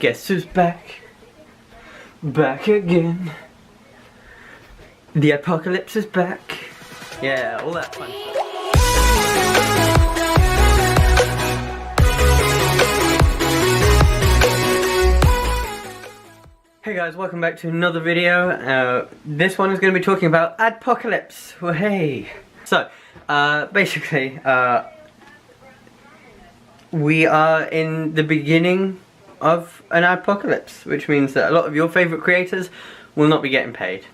Guess who's back? Back again. The apocalypse is back. Yeah, all that fun stuff. Hey guys, welcome back to another video. This one is going to be talking about Adpocolypse. Well, hey. So, basically, we are in the beginning of an apocalypse, which means that a lot of your favourite creators will not be getting paid.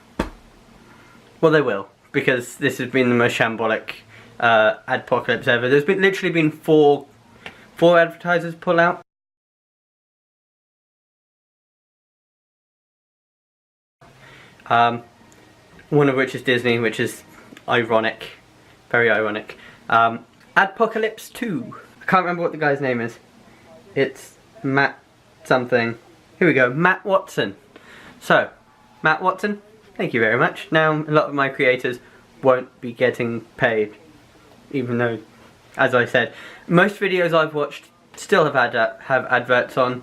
Well, they will, because this has been the most shambolic adpocalypse ever. There's literally been four advertisers pull out. One of which is Disney, which is ironic, very ironic. Adpocolypse 2. I can't remember what the guy's name is. It's Matt something. Here we go, Matt Watson. So, Matt Watson, thank you very much. Now, a lot of my creators won't be getting paid, even though, as I said, most videos I've watched still have adverts on,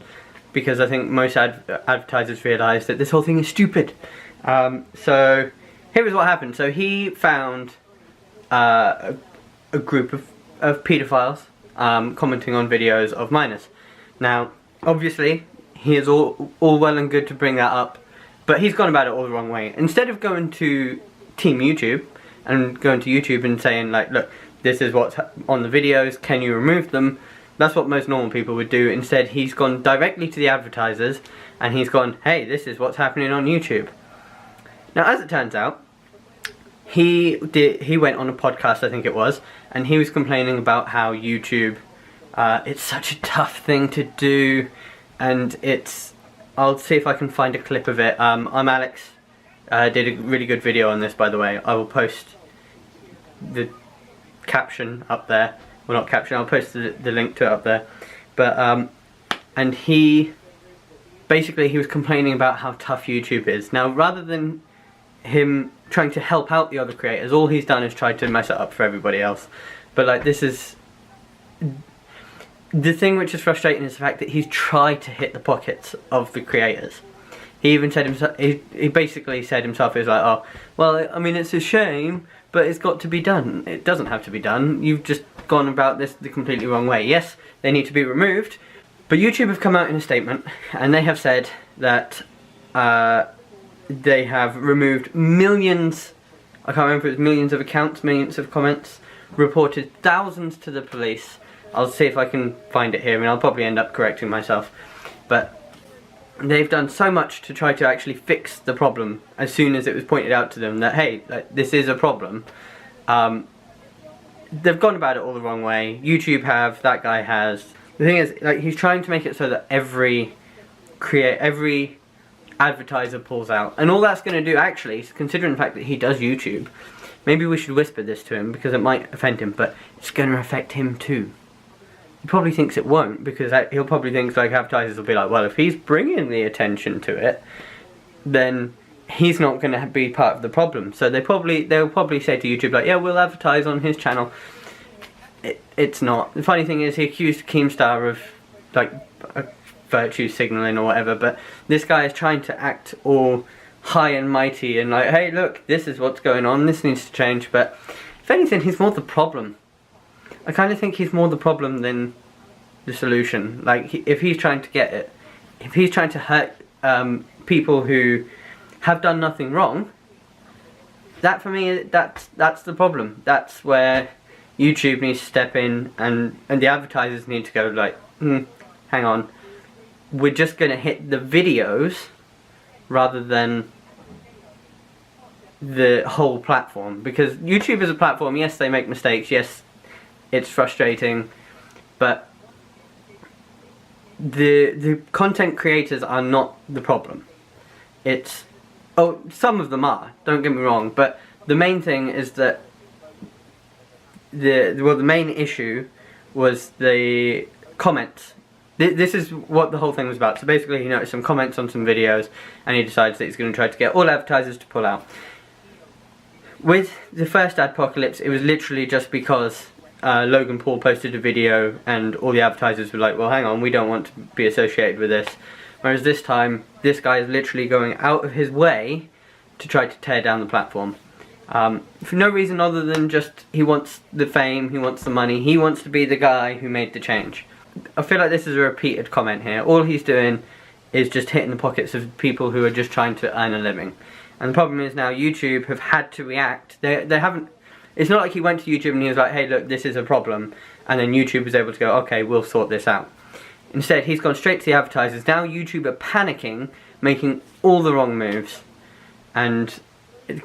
because I think most advertisers realise that this whole thing is stupid. So, here is what happened. So he found a group of paedophiles commenting on videos of minors. Now, obviously, he is all well and good to bring that up, but he's gone about it all the wrong way. Instead of going to Team YouTube and going to YouTube and saying, like, look, this is what's on the videos, can you remove them? That's what most normal people would do. Instead, he's gone directly to the advertisers and he's gone, hey, this is what's happening on YouTube. Now, as it turns out, he went on a podcast, I think it was, and he was complaining about how YouTube, it's such a tough thing to do, and I'll see if I can find a clip of it. I'm Alex, did a really good video on this, by the way. I will post the caption up there, well, not caption, I'll post the link to it up there. But, and he was complaining about how tough YouTube is. Now, rather than him trying to help out the other creators, all he's done is tried to mess it up for everybody else. But like, this is the thing which is frustrating, is the fact that he's tried to hit the pockets of the creators. He even said himself, he basically said himself, he was like, oh, well, I mean, it's a shame, but it's got to be done. It doesn't have to be done. You've just gone about this the completely wrong way. Yes, they need to be removed, but YouTube have come out in a statement and they have said that they have removed millions, I can't remember if it was millions of accounts, millions of comments, reported thousands to the police. I'll see if I can find it here, and I'll probably end up correcting myself. But they've done so much to try to actually fix the problem as soon as it was pointed out to them that, hey, like, this is a problem. They've gone about it all the wrong way. YouTube have, that guy has. The thing is, like, he's trying to make it so that every advertiser pulls out, and all that's going to do, actually, considering the fact that he does YouTube, maybe we should whisper this to him because it might offend him, but it's going to affect him too. He probably thinks it won't, because he'll probably think, like, advertisers will be like, well, if he's bringing the attention to it, then he's not going to be part of the problem. So they'll probably say to YouTube, like, yeah, we'll advertise on his channel. It's not. The funny thing is, he accused Keemstar of, like, virtue signaling or whatever, but this guy is trying to act all high and mighty and like, hey, look, this is what's going on, this needs to change. But if anything, he's more the problem. I kind of think he's more the problem than the solution. Like, if he's trying to get it, if he's trying to hurt people who have done nothing wrong, that for me, that's the problem. That's where YouTube needs to step in, and the advertisers need to go, like, hang on, we're just going to hit the videos rather than the whole platform. Because YouTube is a platform, yes, they make mistakes, yes, it's frustrating, but the content creators are not the problem. It's, oh, some of them are, don't get me wrong, but the main thing is that the main issue was the comments. This is what the whole thing was about. So basically, he noticed some comments on some videos and he decides that he's going to try to get all advertisers to pull out. With the first Adpocolypse, it was literally just because Logan Paul posted a video and all the advertisers were like, well, hang on, we don't want to be associated with this. Whereas this time, this guy is literally going out of his way to try to tear down the platform. For no reason other than just he wants the fame, he wants the money, he wants to be the guy who made the change. I feel like this is a repeated comment here. All he's doing is just hitting the pockets of people who are just trying to earn a living. And the problem is now YouTube have had to react. They haven't, it's not like he went to YouTube and he was like, hey look, this is a problem, and then YouTube was able to go, okay, we'll sort this out. Instead, he's gone straight to the advertisers. Now YouTube are panicking, making all the wrong moves, and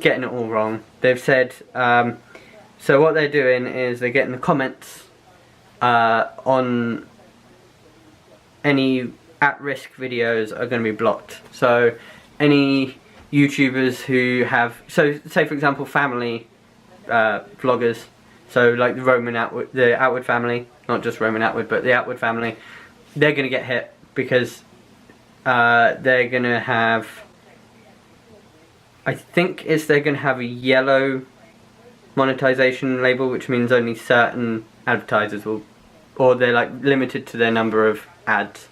getting it all wrong. They've said, so what they're doing is they're getting the comments on any at-risk videos are going to be blocked. So any YouTubers who have, so say for example family vloggers, so like the Outward family, not just Roman Atwood, but the Outward family, they're going to get hit because they're going to have, I think they're going to have a yellow monetization label, which means only certain advertisers will, or they're like limited to their number of ads.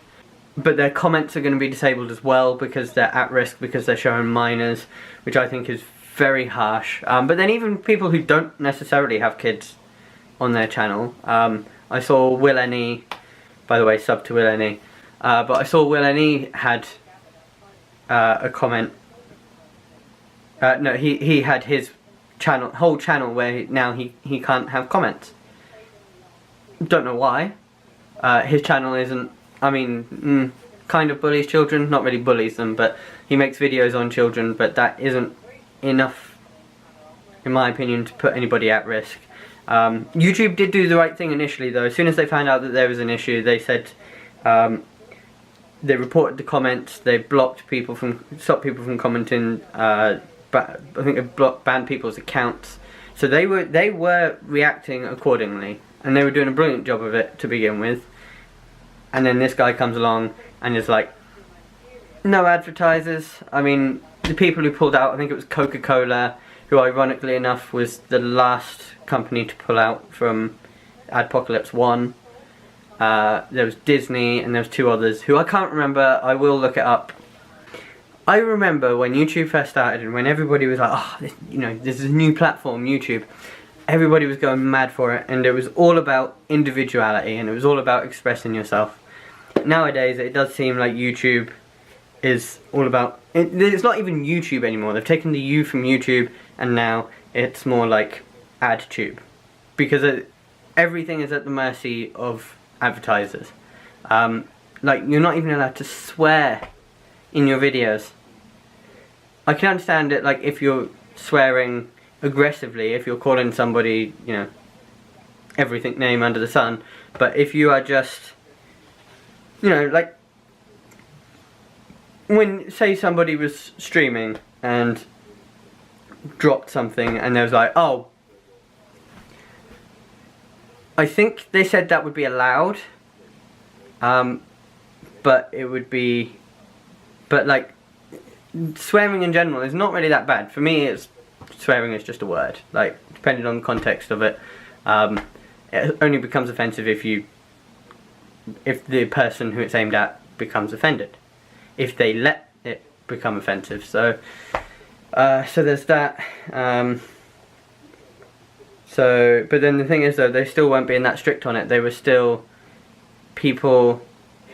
But their comments are going to be disabled as well because they're at risk, because they're showing minors, which I think is very harsh. But then even people who don't necessarily have kids on their channel, I saw Will Any, by the way, sub to Will Any, but I saw Will Any had a comment. No, he had his whole channel where now he can't have comments. Don't know why. His channel isn't, I mean, kind of bullies children, not really bullies them, but he makes videos on children, but that isn't enough, in my opinion, to put anybody at risk. YouTube did do the right thing initially though. As soon as they found out that there was an issue, they said, they reported the comments, they blocked people from, stopped people from commenting, I think they banned people's accounts. So they were reacting accordingly, and they were doing a brilliant job of it to begin with. And then this guy comes along and is like, no advertisers. I mean, the people who pulled out, I think it was Coca-Cola, who ironically enough was the last company to pull out from Adpocolypse 1. There was Disney and there was two others who I can't remember. I will look it up. I remember when YouTube first started and when everybody was like, oh, this is a new platform, YouTube. Everybody was going mad for it, and it was all about individuality and it was all about expressing yourself. Nowadays it does seem like YouTube is all about, it's not even YouTube anymore. They've taken the U from YouTube and now it's more like AdTube, because everything is at the mercy of advertisers. Like, you're not even allowed to swear in your videos. I can understand it, like, if you're swearing aggressively, if you're calling somebody, everything name under the sun, but if you are just, like, when, say somebody was streaming and dropped something and there was like, oh, I think they said that would be allowed, but it would be, but like, swearing in general is not really that bad. For me, swearing is just a word. Like, depending on the context of it, it only becomes offensive if the person who it's aimed at becomes offended. If they let it become offensive. So there's that. But then the thing is though, they still weren't being that strict on it. They were still people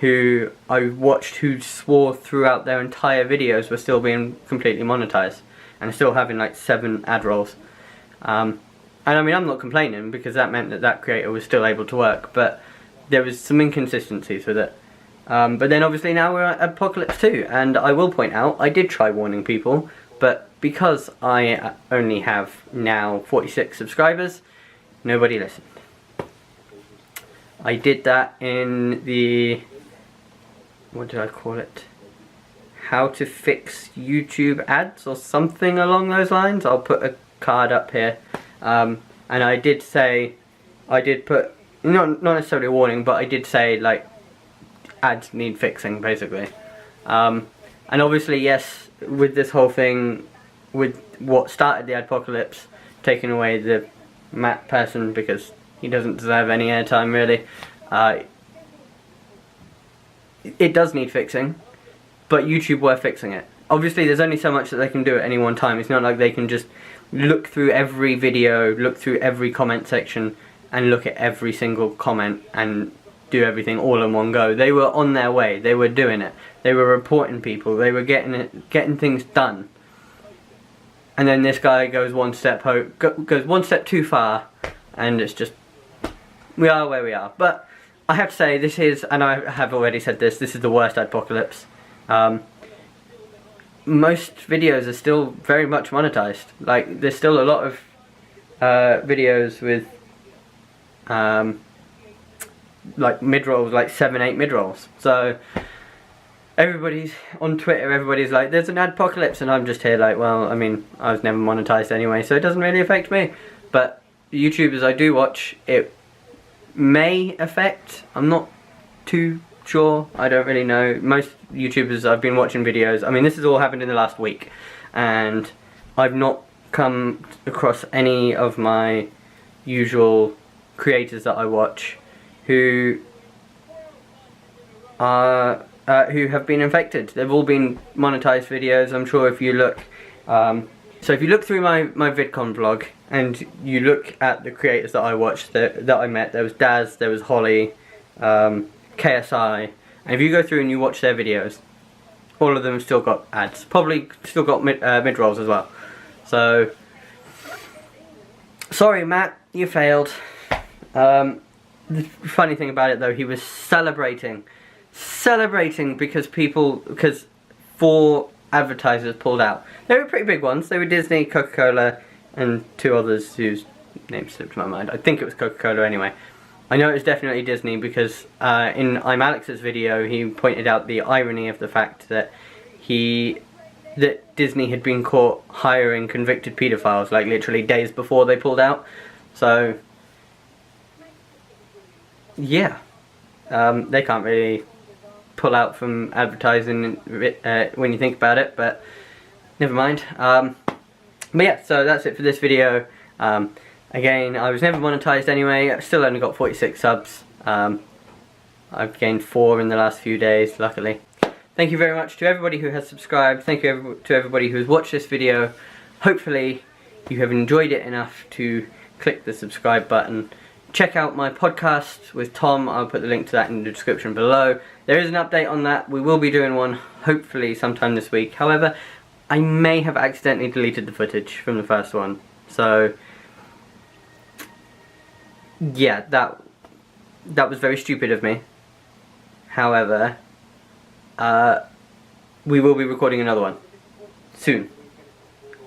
who I watched who swore throughout their entire videos were still being completely monetized and still having like 7 ad rolls. And I mean, I'm not complaining because that meant that creator was still able to work, but there was some inconsistencies with it. But then obviously now we're at Adpocolypse 2, and I will point out, I did try warning people, but because I only have now 46 subscribers, nobody listened. I did that in the, what did I call it? How to fix YouTube ads or something along those lines. I'll put a card up here. And I did say, I did put, not necessarily a warning, but I did say like, ads need fixing basically. And obviously yes, with this whole thing, with what started the Adpocolypse, taking away the Matt person because he doesn't deserve any airtime really, it does need fixing. but YouTube were fixing it. Obviously there's only so much that they can do at any one time. It's not like they can just look through every video, look through every comment section, and look at every single comment and do everything all in one go. They were on their way, they were doing it, they were reporting people, they were getting things done. And then this guy goes one step too far, and it's just, we are where we are. But I have to say, this is, and I have already said this is the worst Adpocolypse. Most videos are still very much monetized. Like, there's still a lot of videos with like mid-rolls, like 7-8 mid-rolls. So everybody's on Twitter, everybody's like, there's an Adpocolypse, and I'm just here like, well, I mean, I was never monetized anyway, so it doesn't really affect me. But the YouTubers I do watch, it may affect. I'm not too sure, I don't really know. Most YouTubers I've been watching videos, I mean, this has all happened in the last week, and I've not come across any of my usual creators that I watch who are who have been infected. They've all been monetized videos. I'm sure if you look so if you look through my VidCon vlog and you look at the creators that I watched, that I met, there was Daz, there was Holly, KSI, and if you go through and you watch their videos, all of them have still got ads, probably still got mid-rolls as well. So sorry Matt, you failed. The funny thing about it though, he was celebrating because 4 advertisers pulled out. They were pretty big ones. They were Disney, Coca-Cola, and 2 others whose names slipped my mind. I think it was Coca-Cola anyway. I know it was definitely Disney because in I'm Alex's video he pointed out the irony of the fact that Disney had been caught hiring convicted paedophiles like literally days before they pulled out. So yeah, they can't really pull out from advertising when you think about it, but never mind. But yeah, so that's it for this video. Again, I was never monetized anyway. I've still only got 46 subs. I've gained 4 in the last few days, luckily. Thank you very much to everybody who has subscribed. Thank you to everybody who has watched this video. Hopefully you have enjoyed it enough to click the subscribe button. Check out my podcast with Tom. I'll put the link to that in the description below. There is an update on that. We will be doing one hopefully sometime this week. However, I may have accidentally deleted the footage from the first one. So yeah, that was very stupid of me. However, we will be recording another one soon.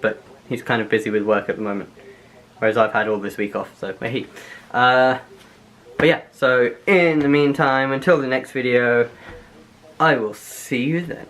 But he's kind of busy with work at the moment. Whereas I've had all this week off, so hey. But yeah, so in the meantime, until the next video, I will see you then.